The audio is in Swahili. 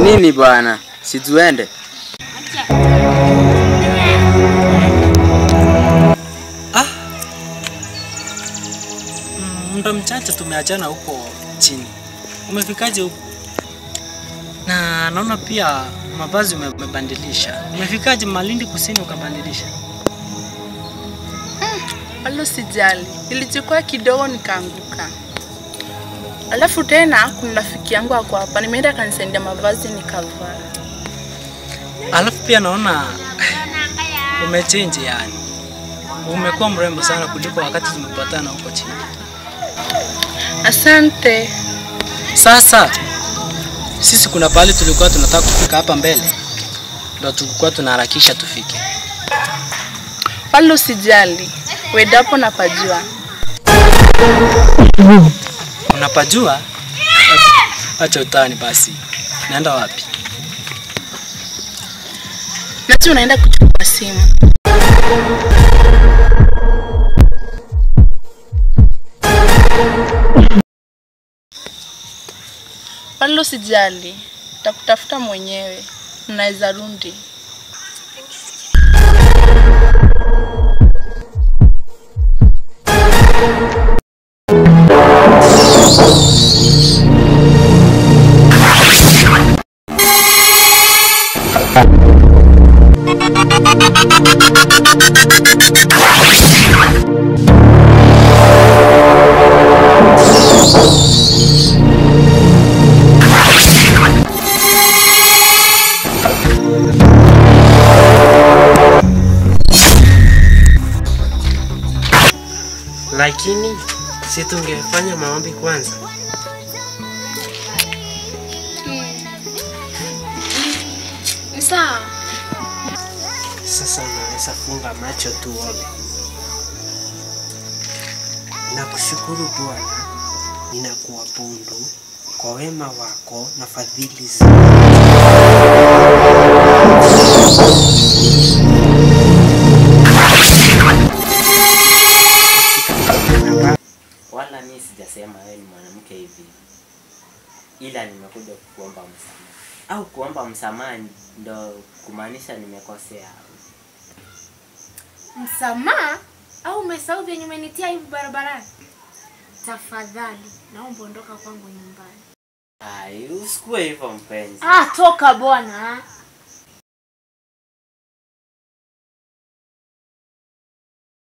Nini bwana? Si tuende? Muda mchache tumeachana huko chini. Umefikaje huko? Na naona pia mavazi umebadilisha. Umefikaje Malindi Kusini ukabadilisha? Wala sijali. Nilichukua kidogo nikaanguka. Alafu tena kuna rafiki yangu hapo hapa. Nimeenda kanisaidia mavazi nikavaa. Alafu pia naona umechange yani. Umekuwa mrembo sana kuliko wakati tumepatana huko chini. Asante. Sasa sisi kuna pale tulikuwa tunataka kufika hapa mbele. Ndio tulikuwa tunaharakisha tufike. Wala usijali. Wedapo napajua. Unapajua? Acha utani basi. Naenda wapi? Nati unaenda kuchukua simu. Wala usijali. Nitakutafuta mwenyewe. Unaweza rudi. Lakini si tungefanya maombi kwanza? Ni sawa. Sasa unaweza funga macho tuombe. Nakushukuru Bwana, ninakuabudu kwa wema wako na fadhili zako. Wala mimi sijasema wewe ni mwanamke hivi. Ila nimekuja kukuomba msamaha. Au kuomba msamaha ndo kumaanisha nimekosea. Msamaha? Au umesahau vyenye umenitia hivi barabarani? Tafadhali, naomba ondoka kwangu nyumbani. Ai, usikue hivyo mpenzi. Toka bwana.